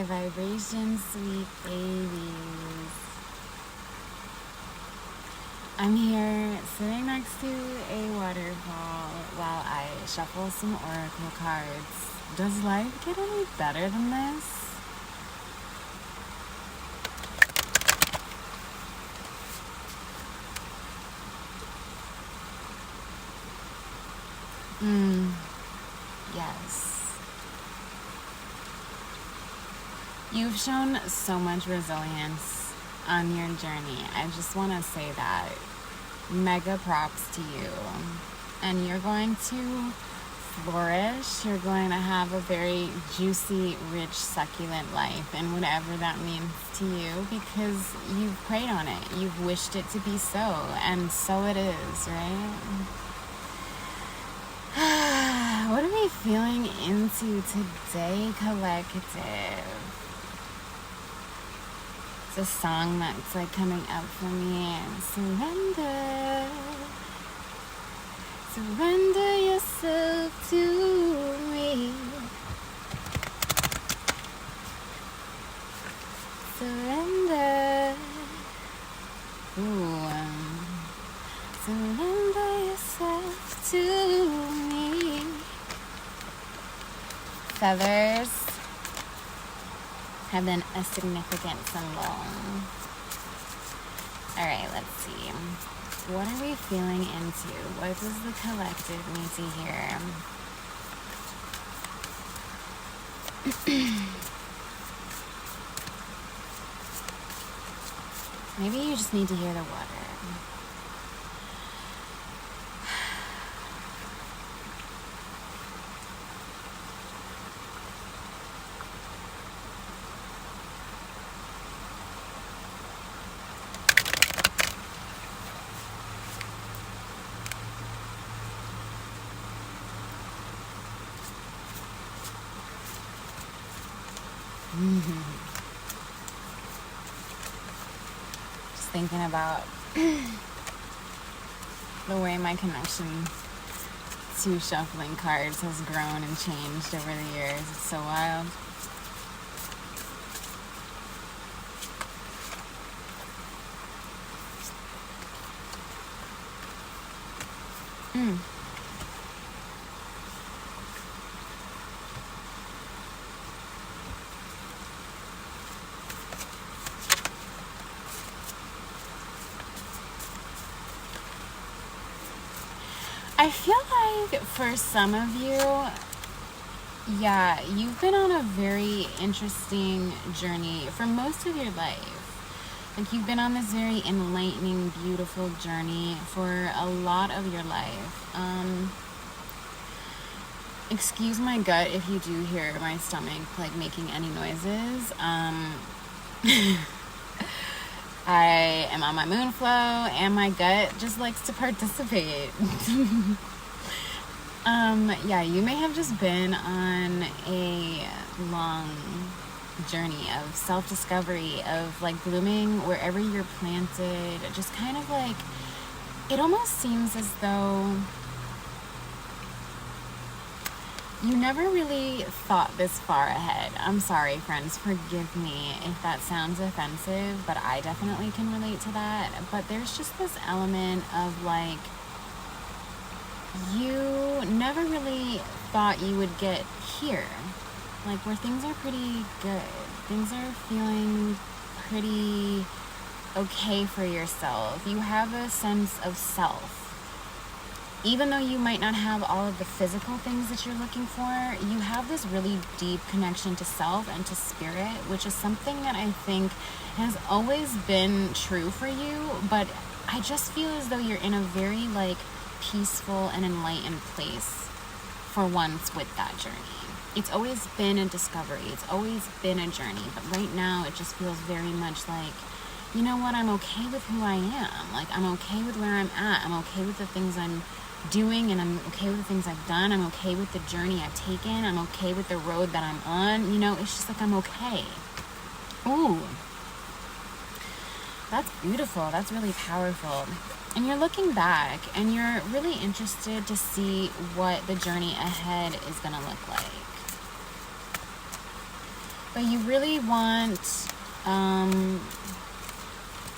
high vibration, sweet babies. I'm here sitting next to a waterfall while I shuffle some oracle cards. Does life get any better than this? Yes. You've shown so much resilience on your journey. I just want to say that. Mega props to you. And you're going to flourish. You're going to have a very juicy, rich, succulent life, and whatever that means to you, because you've prayed on it. You've wished it to be so, and so it is, right? What are we feeling into today, collective? It's a song that's like coming up for me. Surrender. Surrender yourself to me. Surrender. Ooh. Surrender yourself to me. Feathers have been a significant symbol. Alright, let's see. What are we feeling into? What does the collective need to hear? Maybe you just need to hear the water. Just thinking about the way my connection to shuffling cards has grown and changed over the years. It's so wild. I feel like for some of you, yeah, you've been on a very interesting journey for most of your life. Like, you've been on this very enlightening, beautiful journey for a lot of your life. Excuse my gut if you do hear my stomach like making any noises. I am on my moon flow, and my gut just likes to participate. Yeah, you may have just been on a long journey of self-discovery, of like blooming wherever you're planted. Just kind of like, it almost seems as though you never really thought this far ahead. I'm sorry, friends, forgive me if that sounds offensive, but I definitely can relate to that. But there's just this element of like, you never really thought you would get here. Like, where things are pretty good. Things are feeling pretty okay for yourself. You have a sense of self. Even though you might not have all of the physical things that you're looking for, you have this really deep connection to self and to spirit, which is something that I think has always been true for you, but I just feel as though you're in a very like peaceful and enlightened place for once with that journey. It's always been a discovery. It's always been a journey, but right now it just feels very much like, you know what, I'm okay with who I am. Like, I'm okay with where I'm at. I'm okay with the things I'm doing, and I'm okay with the things I've done. I'm okay with the journey I've taken. I'm okay with the road that I'm on. You know, it's just like, I'm okay. Ooh, that's beautiful. That's really powerful. And you're looking back and you're really interested to see what the journey ahead is going to look like. But you really want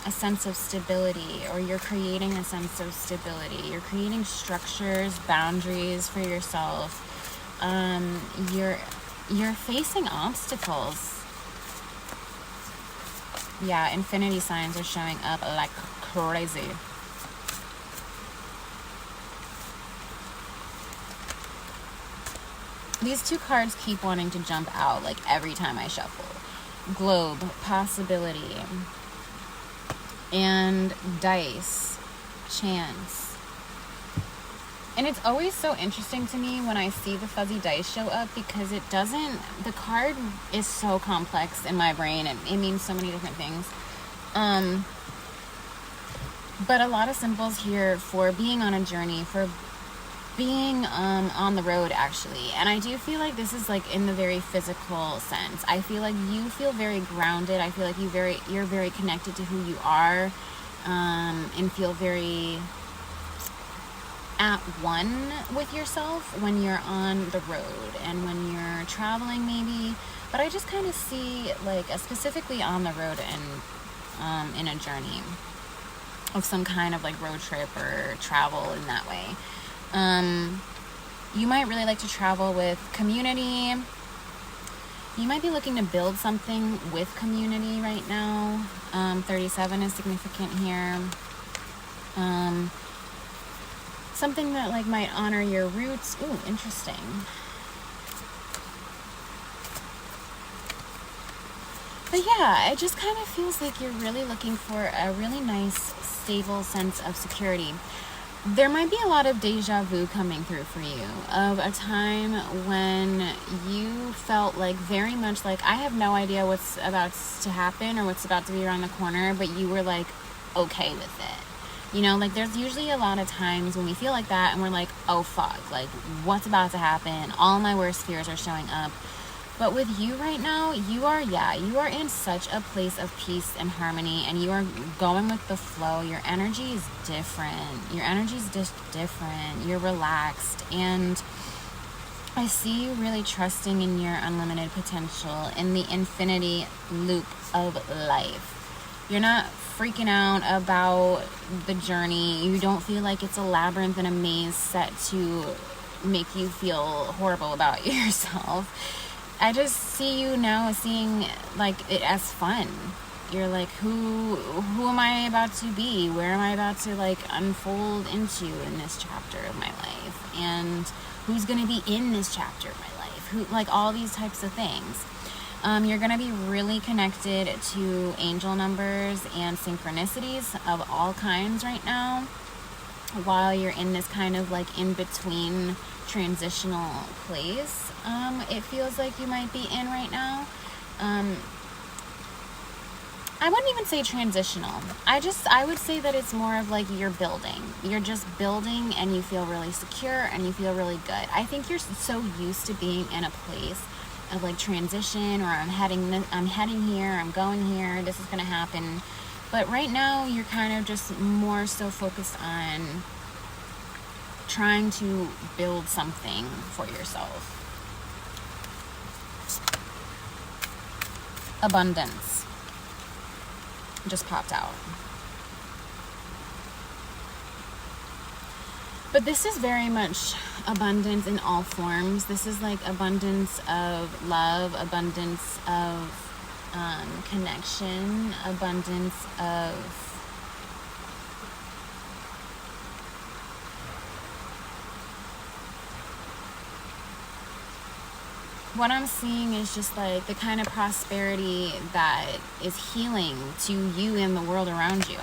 a sense of stability, or you're creating a sense of stability. You're creating structures, boundaries for yourself. You're facing obstacles. Yeah, infinity signs are showing up like crazy. These two cards keep wanting to jump out like every time I shuffle. Globe, possibility, and dice, chance. And it's always so interesting to me when I see the fuzzy dice show up, because it doesn't, the card is so complex in my brain, and it means so many different things. But a lot of symbols here for being on a journey, for being on the road, actually. And I do feel like this is like in the very physical sense. I feel like you feel very grounded. I feel like you're very connected to who you are, and feel very at one with yourself when you're on the road and when you're traveling, maybe. But I just kind of see like specifically on the road and in a journey of some kind of like road trip or travel in that way. You might really like to travel with community. You might be looking to build something with community right now. 37 is significant here. Something that like might honor your roots. Ooh, interesting. But yeah, it just kind of feels like you're really looking for a really nice, stable sense of security. There might be a lot of deja vu coming through for you, of a time when you felt like very much like, I have no idea what's about to happen or what's about to be around the corner, but you were like okay with it. You know, like there's usually a lot of times when we feel like that and we're like, oh fuck, like what's about to happen? All my worst fears are showing up. But with you right now, you are in such a place of peace and harmony, and you are going with the flow. Your energy is different. Your energy is just different. You're relaxed. And I see you really trusting in your unlimited potential, in the infinity loop of life. You're not freaking out about the journey. You don't feel like it's a labyrinth and a maze set to make you feel horrible about yourself. I just see you now seeing like it as fun. You're like, who am I about to be? Where am I about to like unfold into in this chapter of my life? And who's going to be in this chapter of my life? Who, like all these types of things. You're going to be really connected to angel numbers and synchronicities of all kinds right now, while you're in this kind of like in between transitional place. It feels like you might be in right now. I wouldn't even say transitional. I would say that it's more of like you're building. You're just building, and you feel really secure and you feel really good. I think you're so used to being in a place of like transition, or I'm heading here, I'm going here, this is gonna happen. But right now you're kind of just more so focused on trying to build something for yourself. Abundance just popped out. But this is very much abundance in all forms. This is like abundance of love, abundance of connection, abundance of what I'm seeing is just like the kind of prosperity that is healing to you and the world around you.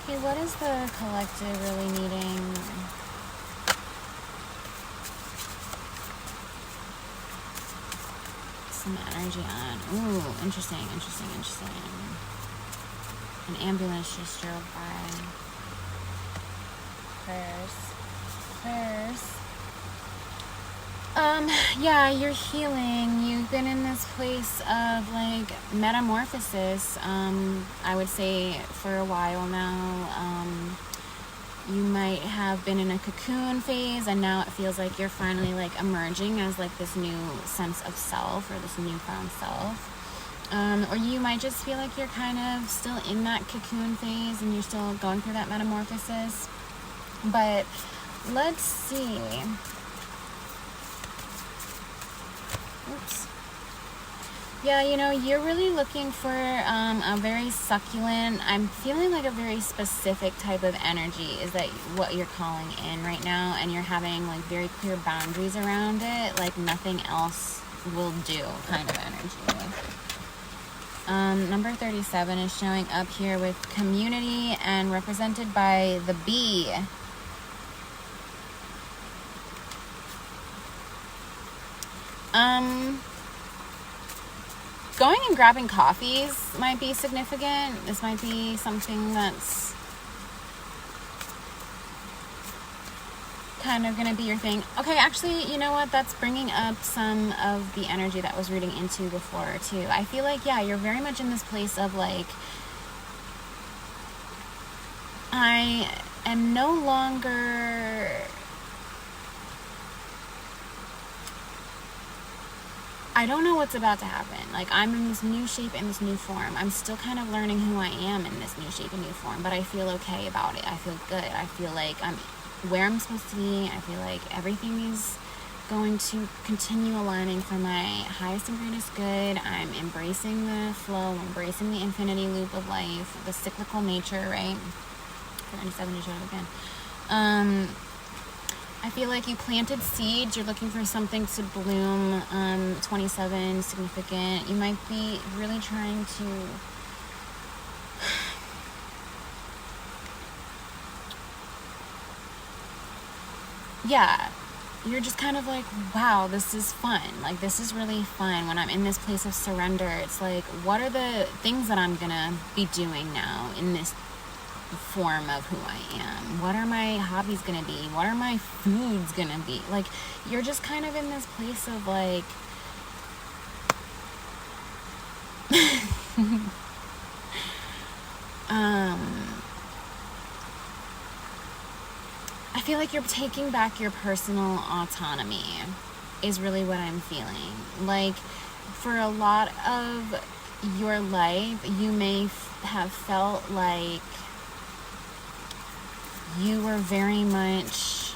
Okay, what is the collective really needing? Some energy on. Ooh, interesting. An ambulance just drove by. Prayers. Yeah, you're healing. You've been in this place of like metamorphosis, I would say for a while now. You might have been in a cocoon phase, and now it feels like you're finally like emerging as like this new sense of self, or this newfound self. Or you might just feel like you're kind of still in that cocoon phase and you're still going through that metamorphosis. But let's see. Oops. Yeah, you know, you're really looking for a very succulent, I'm feeling like a very specific type of energy is that what you're calling in right now, and you're having like very clear boundaries around it, like nothing else will do kind of energy. Number 37 is showing up here with community and represented by the bee. Going and grabbing coffees might be significant. This might be something that's kind of going to be your thing. Okay, actually, you know what? That's bringing up some of the energy that I was reading into before, too. I feel like, yeah, you're very much in this place of, like, I am no longer... I don't know what's about to happen. Like, I'm in this new shape, in this new form. I'm still kind of learning who I am in this new shape and new form, but I feel okay about it. I feel good. I feel like I'm where I'm supposed to be. I feel like everything is going to continue aligning for my highest and greatest good. I'm embracing the flow, embracing the infinity loop of life, the cyclical nature, right? 97 to show up again. I feel like you planted seeds. You're looking for something to bloom. 27, significant. You might be really trying to... yeah. You're just kind of like, wow, this is fun. Like, this is really fun. When I'm in this place of surrender, it's like, what are the things that I'm gonna be doing now in this form of who I am? What are my hobbies gonna be? What are my foods gonna be? Like, you're just kind of in this place of like I feel like you're taking back your personal autonomy is really what I'm feeling. Like, for a lot of your life, you may have felt like you were very much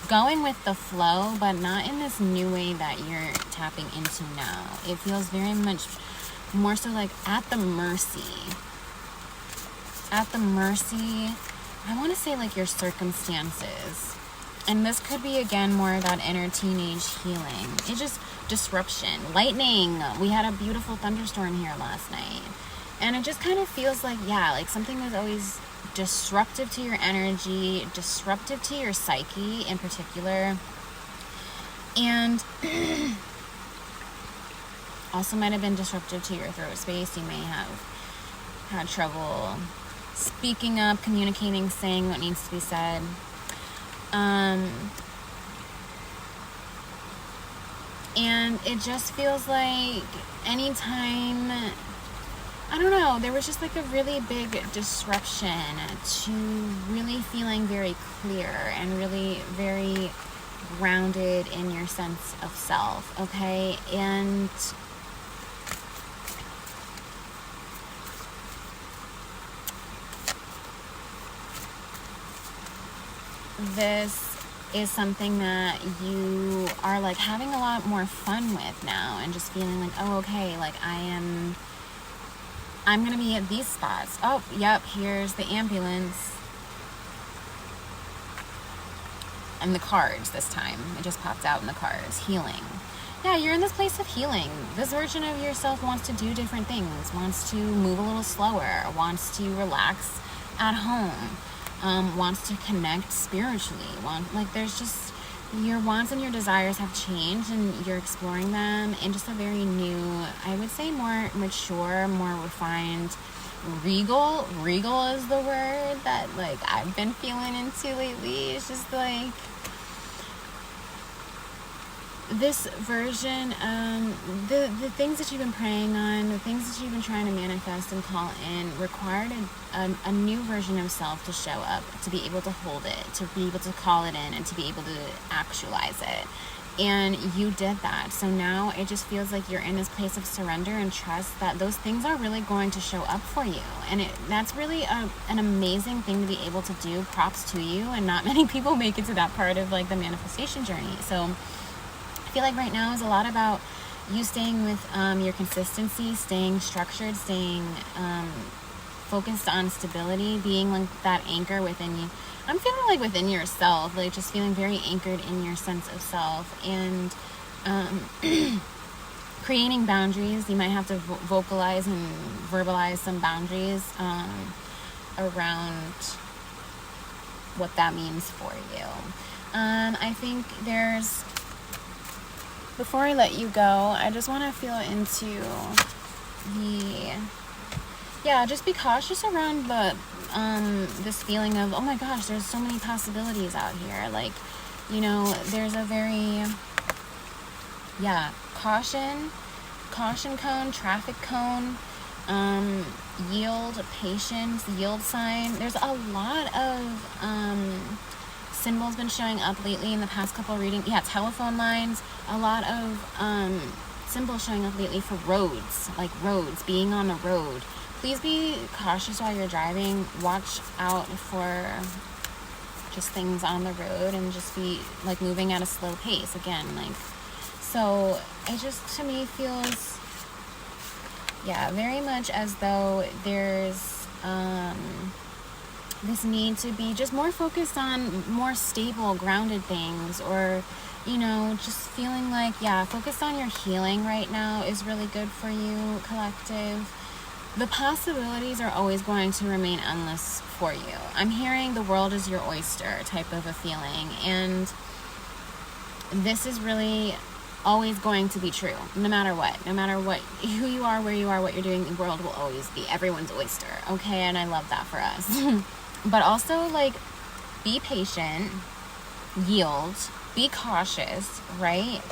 going with the flow, but not in this new way that you're tapping into now. It feels very much more so like at the mercy. At the mercy, I want to say like your circumstances. And this could be, again, more of that inner teenage healing. It's just disruption. Lightning. We had a beautiful thunderstorm here last night. And it just kind of feels like, yeah, like something is always disruptive to your energy, disruptive to your psyche in particular. And also might have been disruptive to your throat space. You may have had trouble speaking up, communicating, saying what needs to be said. And it just feels like anytime, I don't know, there was just like a really big disruption to really feeling very clear and really very grounded in your sense of self, okay? And this is something that you are like having a lot more fun with now, and just feeling like, oh, okay, like I'm gonna be at these spots. Oh, yep, here's the ambulance. And the cards this time. It just popped out in the cards. Healing. Yeah, you're in this place of healing. This version of yourself wants to do different things, wants to move a little slower, wants to relax at home. Wants to connect spiritually. There's just, your wants and your desires have changed, and you're exploring them in just a very new, I would say more mature, more refined, regal is the word that like I've been feeling into lately. It's just like, this version, the things that you've been praying on, the things that you've been trying to manifest and call in required a new version of self to show up, to be able to hold it, to be able to call it in, and to be able to actualize it. And you did that. So now it just feels like you're in this place of surrender and trust that those things are really going to show up for you. And that's really an amazing thing to be able to do. Props to you. And not many people make it to that part of like the manifestation journey. So I feel like right now is a lot about you staying with your consistency, staying structured, staying focused on stability, being like that anchor within you. I'm feeling like within yourself, like just feeling very anchored in your sense of self, and creating boundaries. You might have to vocalize and verbalize some boundaries around what that means for you. I think before I let you go, I just want to feel into just be cautious around this feeling of, oh my gosh, there's so many possibilities out here. Like, there's a very, caution cone, traffic cone, yield, patience, yield sign. There's a lot of symbols been showing up lately in the past couple of readings. Telephone lines, a lot of symbols showing up lately for roads, like roads, being on the road. Please be cautious while you're driving. Watch out for just things on the road and just be like moving at a slow pace again. So it just to me feels, very much as though there's this need to be just more focused on more stable, grounded things, or just feeling like, focus on your healing right now is really good for you, collective. The possibilities are always going to remain endless for you. I'm hearing the world is your oyster type of a feeling, and this is really always going to be true, no matter what, who you are, where you are, what you're doing. The world will always be everyone's oyster, okay? And I love that for us. But also, be patient, yield, be cautious, right?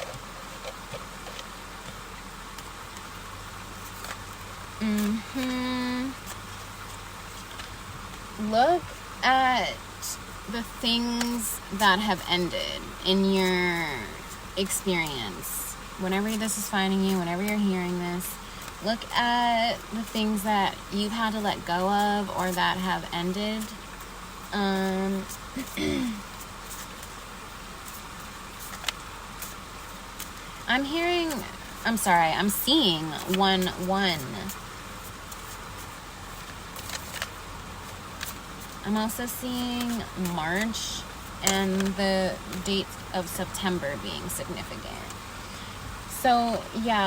Look at the things that have ended in your experience. Whenever this is finding you, whenever you're hearing this, look at the things that you've had to let go of or that have ended. I'm seeing 1-1. I'm also seeing March and the date of September being significant. So,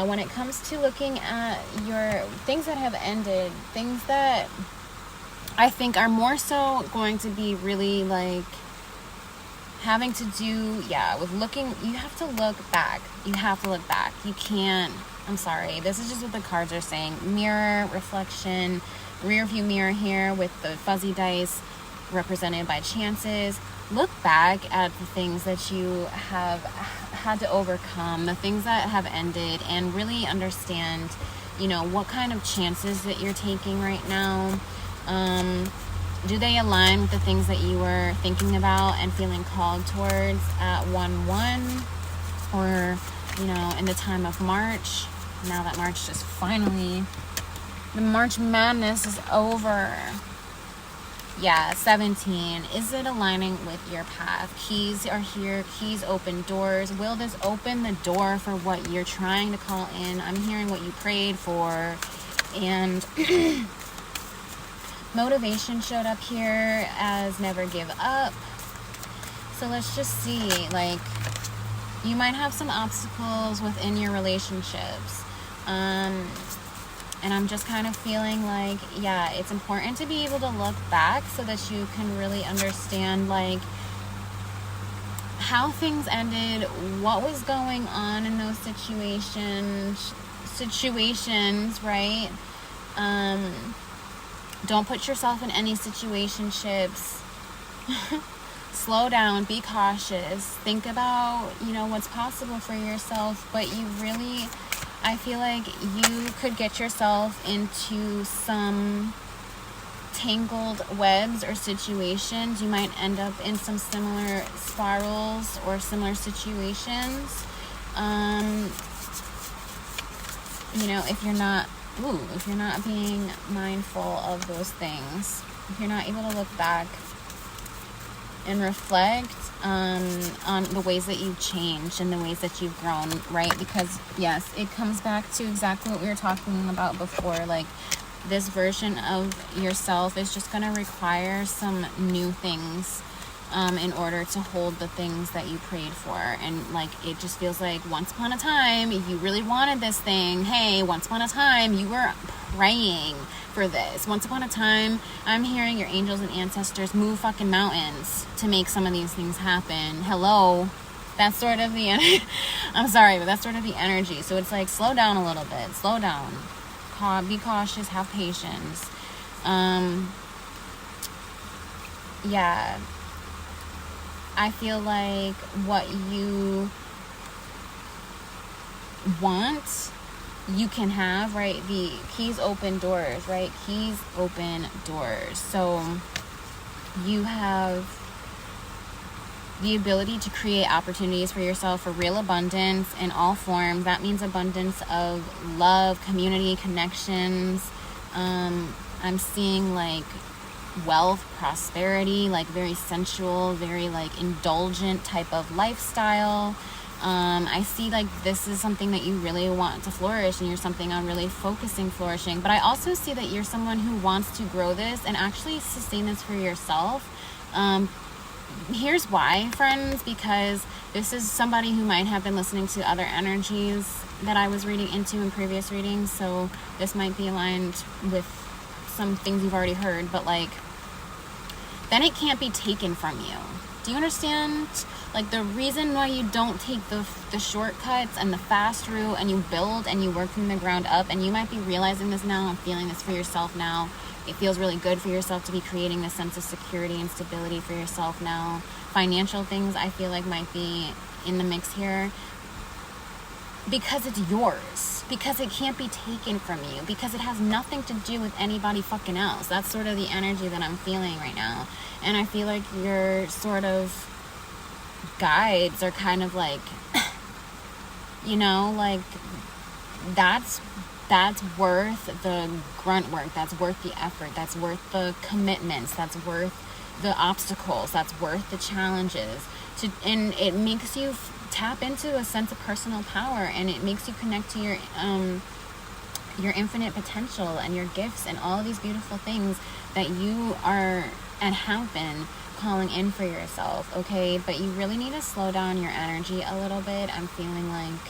when it comes to looking at your things that have ended, things that I think are more so going to be really having to do, with looking, you have to look back. You can't, this is just what the cards are saying. Mirror, reflection, rear view mirror here with the fuzzy dice represented by chances. Look back at the things that you have had to overcome, the things that have ended, and really understand, what kind of chances that you're taking right now. Do they align with the things that you were thinking about and feeling called towards at 1-1, or, in the time of March, now that March just finally, the March madness is over. 17. Is it aligning with your path? Keys are here. Keys open doors. Will this open the door for what you're trying to call in? I'm hearing what you prayed for. And motivation showed up here as never give up. So let's just see. You might have some obstacles within your relationships. And I'm just kind of feeling it's important to be able to look back so that you can really understand, how things ended, what was going on in those situations, right? Don't put yourself in any situationships. slow down, be cautious, think about, you know, what's possible for yourself. But you really, I feel like you could get yourself into some tangled webs or situations. You might end up in some similar spirals or similar situations. You know, if you're not being mindful of those things, if you're not able to look back and reflect on the ways that you've changed and the ways that you've grown, right? Because yes, it comes back to exactly what we were talking about before. Like, this version of yourself is just going to require some new things in order to hold the things that you prayed for. And like, it just feels like once upon a time you really wanted this thing. Hey, once upon a time you were praying for this. Once upon a time, I'm hearing your angels and ancestors move fucking mountains to make some of these things happen. Hello. That's sort of the energy. I'm sorry, but that's sort of the energy. So it's like, slow down a little bit. Slow down. Be cautious. Have patience. Yeah. I feel like what you want, you can have, right? The keys open doors, right? Keys open doors. So you have the ability to create opportunities for yourself for real abundance in all forms. That means abundance of love, community, connections. I'm seeing like wealth, prosperity, like very sensual, very like indulgent type of lifestyle. I see like this is something that you really want to flourish, and you're something on really focusing flourishing. But I also see that you're someone who wants to grow this and actually sustain this for yourself. Here's why, friends, because this is somebody who might have been listening to other energies that I was reading into in previous readings. So this might be aligned with some things you've already heard, but like, then it can't be taken from you. Do you understand? Like, the reason why you don't take the shortcuts and the fast route, and you build and you work from the ground up, and you might be realizing this now and feeling this for yourself now. It feels really good for yourself to be creating this sense of security and stability for yourself now. Financial things, I feel like, might be in the mix here. Because it's yours. Because it can't be taken from you. Because it has nothing to do with anybody fucking else. That's sort of the energy that I'm feeling right now. And I feel like your sort of guides are kind of like, you know, like, that's worth the grunt work. That's worth the effort. That's worth the commitments. That's worth the obstacles. That's worth the challenges. And it makes you tap into a sense of personal power, and it makes you connect to your infinite potential and your gifts and all of these beautiful things that you are and have been calling in for yourself. Okay, but you really need to slow down your energy a little bit. I'm feeling like,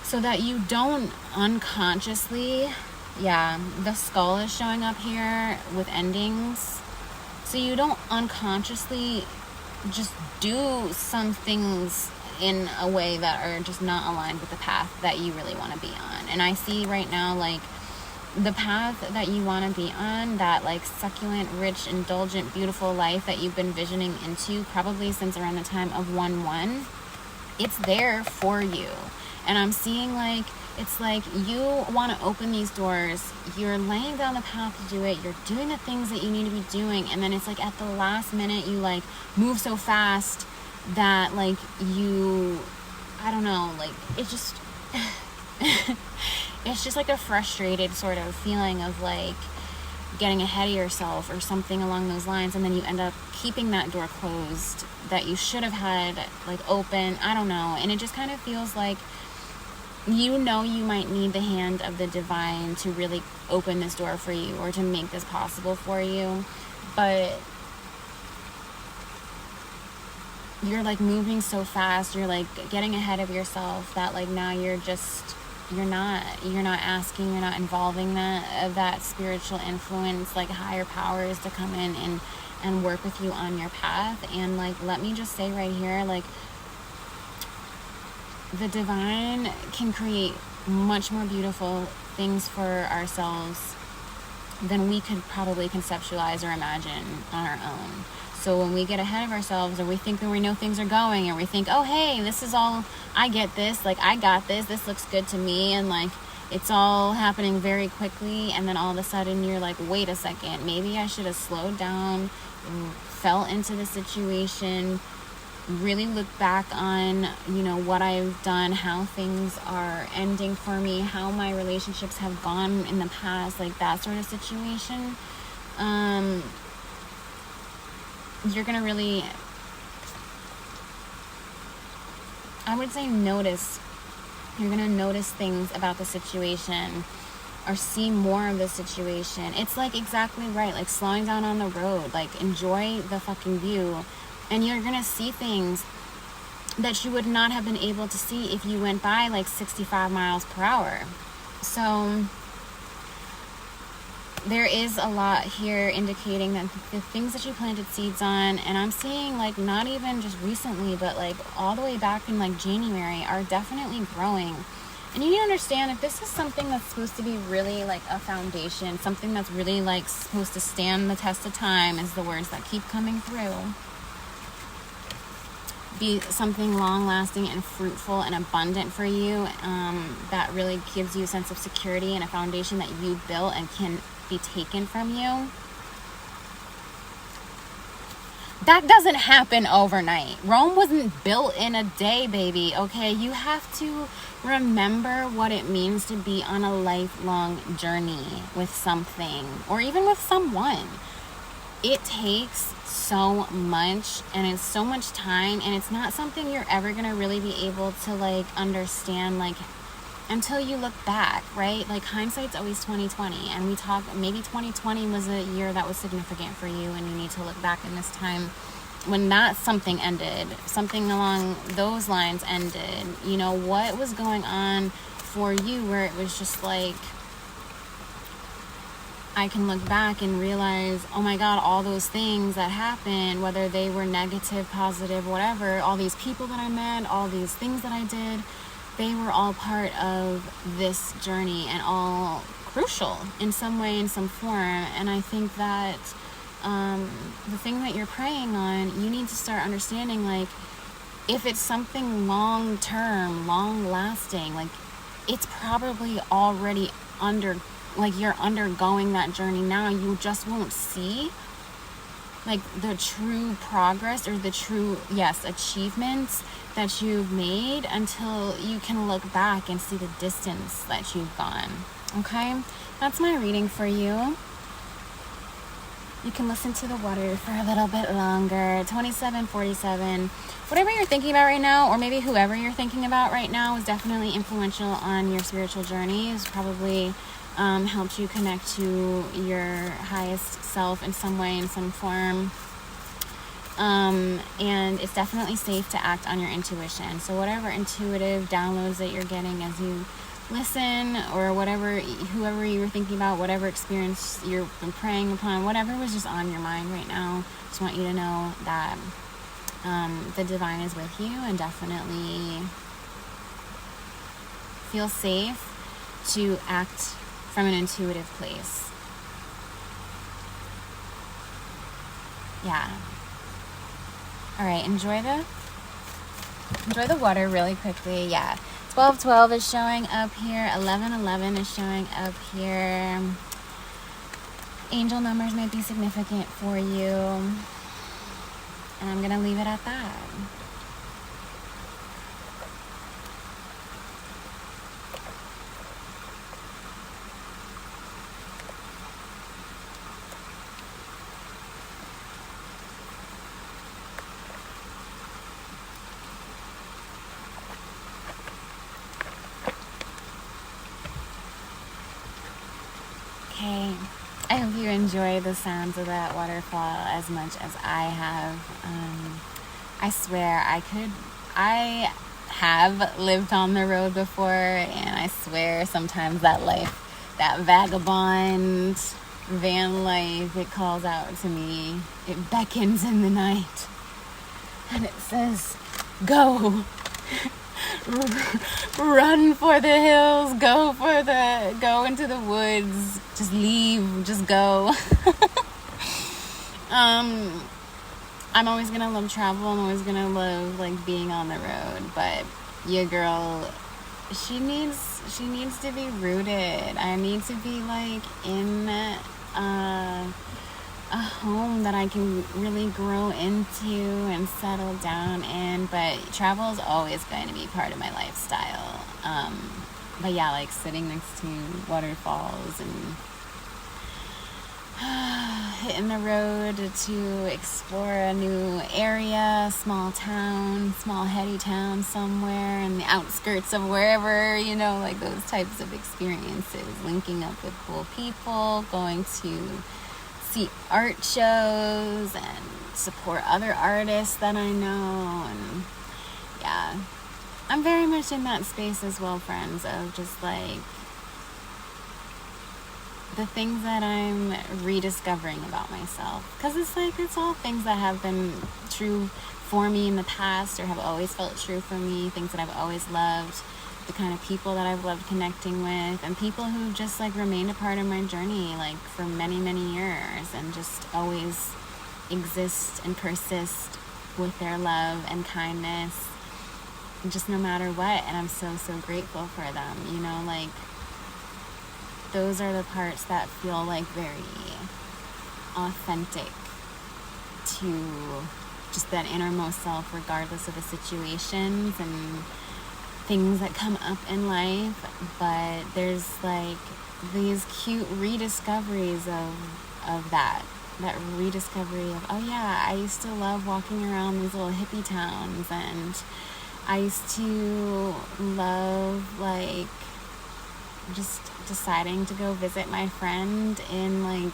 so that you don't unconsciously, the skull is showing up here with endings, so you don't unconsciously just do some things in a way that are just not aligned with the path that you really want to be on. And I see right now, like, the path that you want to be on, that like succulent, rich, indulgent, beautiful life that you've been visioning into probably since around the time of 1-1, it's there for you. And I'm seeing like, it's like you want to open these doors, you're laying down the path to do it, you're doing the things that you need to be doing, and then it's like at the last minute you like move so fast that like you, I don't know, like it's just it's just like a frustrated sort of feeling of like getting ahead of yourself or something along those lines, and then you end up keeping that door closed that you should have had like open, I don't know. And it just kind of feels like, you know, you might need the hand of the divine to really open this door for you or to make this possible for you, but you're like moving so fast, you're like getting ahead of yourself that like now you're not asking, you're not involving that spiritual influence, like higher powers to come in and work with you on your path. And like, let me just say right here, like, the divine can create much more beautiful things for ourselves than we could probably conceptualize or imagine on our own. So when we get ahead of ourselves, or we think that we know things are going, or we think, oh, hey, this is all, I get this, like, I got this looks good to me, and like, it's all happening very quickly, and then all of a sudden you're like, wait a second, maybe I should have slowed down, fell into the situation, really look back on, you know, what I've done, how things are ending for me, how my relationships have gone in the past, like that sort of situation. You're gonna really, I would say, notice. You're gonna notice things about the situation, or see more of the situation. It's like exactly right, like slowing down on the road, like enjoy the fucking view, and you're gonna see things that you would not have been able to see if you went by like 65 miles per hour. So there is a lot here indicating that the things that you planted seeds on, and I'm seeing like not even just recently, but like all the way back in like January, are definitely growing. And you need to understand, if this is something that's supposed to be really like a foundation, something that's really like supposed to stand the test of time, is the words that keep coming through, be something long lasting and fruitful and abundant for you, that really gives you a sense of security and a foundation that you built and can be taken from you. That doesn't happen overnight. Rome wasn't built in a day, baby. Okay, you have to remember what it means to be on a lifelong journey with something, or even with someone. It takes so much, and it's so much time, and it's not something you're ever gonna really be able to like understand, like, until you look back, right? Like, hindsight's always 20/20, and we talk, maybe 2020 was a year that was significant for you, and you need to look back in this time when that something ended, something along those lines ended. You know, what was going on for you where it was just like, I can look back and realize, oh my God, all those things that happened, whether they were negative, positive, whatever, all these people that I met, all these things that I did, they were all part of this journey, and all crucial in some way, in some form. And I think that the thing that you're praying on, you need to start understanding, like, if it's something long term, long lasting, like, it's probably already you're undergoing that journey now. You just won't see like the true progress, or the true, achievements that you've made, until you can look back and see the distance that you've gone. Okay, that's my reading for you. You can listen to the water for a little bit longer. 2747. Whatever you're thinking about right now, or maybe whoever you're thinking about right now, is definitely influential on your spiritual journey. It's probably helped you connect to your highest self in some way, in some form. And it's definitely safe to act on your intuition. So whatever intuitive downloads that you're getting as you listen, or whatever, whoever you were thinking about, whatever experience you've been praying upon, whatever was just on your mind right now, just want you to know that the divine is with you, and definitely feel safe to act from an intuitive place. Yeah. All right, enjoy the water really quickly. Yeah. 1212 is showing up here. 1111 is showing up here. Angel numbers may be significant for you. And I'm going to leave it at that. Okay, I hope you enjoy the sounds of that waterfall as much as I have. I swear I have lived on the road before, and I swear sometimes that life, that vagabond van life, it calls out to me. It beckons in the night, and it says, go. Run for the hills, go into the woods, just leave, just go. I'm always gonna love travel. I'm always gonna love like being on the road. But your girl, she needs to be rooted. I need to be like in a home that I can really grow into and settle down in. But travel is always going to be part of my lifestyle. But yeah, like sitting next to waterfalls and hitting the road to explore a new area, small town, small heady town somewhere in the outskirts of wherever, you know, like those types of experiences, linking up with cool people, going to see art shows and support other artists that I know. And yeah, I'm very much in that space as well, friends, of just like the things that I'm rediscovering about myself, because it's like it's all things that have been true for me in the past or have always felt true for me, things that I've always loved, the kind of people that I've loved connecting with, and people who just like remained a part of my journey like for many years and just always exist and persist with their love and kindness just no matter what. And I'm so grateful for them, you know, like those are the parts that feel like very authentic to just that innermost self, regardless of the situations and things that come up in life. But there's like these cute rediscoveries of that rediscovery of, oh yeah, I used to love walking around these little hippie towns, and I used to love like just deciding to go visit my friend in like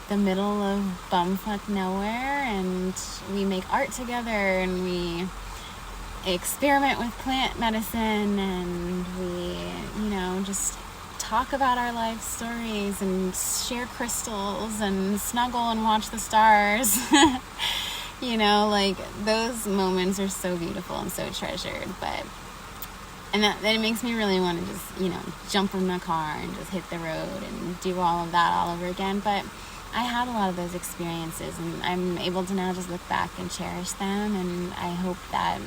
the middle of bumfuck nowhere, and we make art together and we experiment with plant medicine, and we, you know, just talk about our life stories and share crystals and snuggle and watch the stars. You know, like those moments are so beautiful and so treasured. But and that it makes me really want to just, you know, jump in the car and just hit the road and do all of that all over again. But I had a lot of those experiences, and I'm able to now just look back and cherish them. And I hope that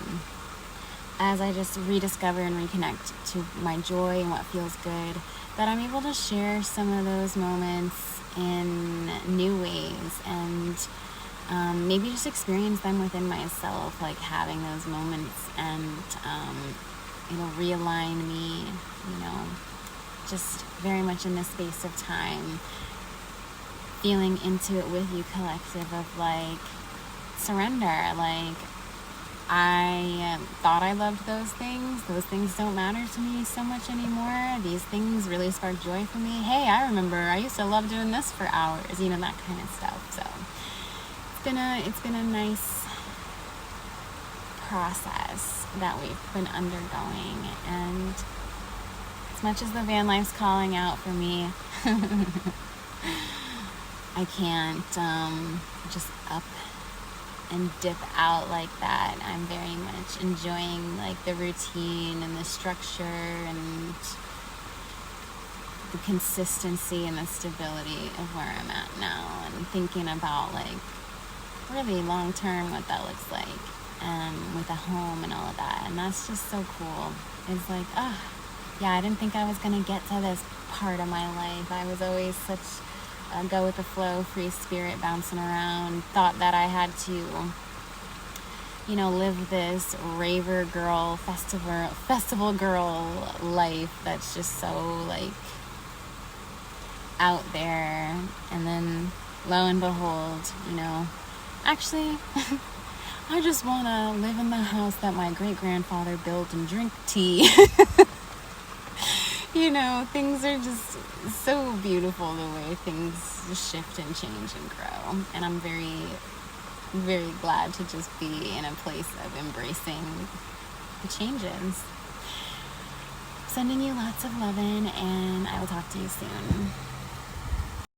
as I just rediscover and reconnect to my joy and what feels good, that I'm able to share some of those moments in new ways, and maybe just experience them within myself, like having those moments, and it'll realign me, you know, just very much in this space of time, feeling into it with you, collective, of like surrender. Like I thought I loved those things don't matter to me so much anymore. These things really spark joy for me. Hey, I remember I used to love doing this for hours, you know, that kind of stuff. So it's been a nice process that we've been undergoing, and as much as the van life's calling out for me, I can't just up and dip out like that. I'm very much enjoying like the routine and the structure and the consistency and the stability of where I'm at now, and thinking about like really long term what that looks like, with a home and all of that. And that's just so cool. It's like, yeah, I didn't think I was gonna get to this part of my life. I was always such a go with the flow, free spirit, bouncing around. Thought that I had to, you know, live this raver girl, festival girl life that's just so like out there. And then lo and behold, you know, actually I just want to live in the house that my great-grandfather built and drink tea. You know, things are just so beautiful the way things shift and change and grow. And I'm very, very glad to just be in a place of embracing the changes. Sending you lots of loving, and I will talk to you soon.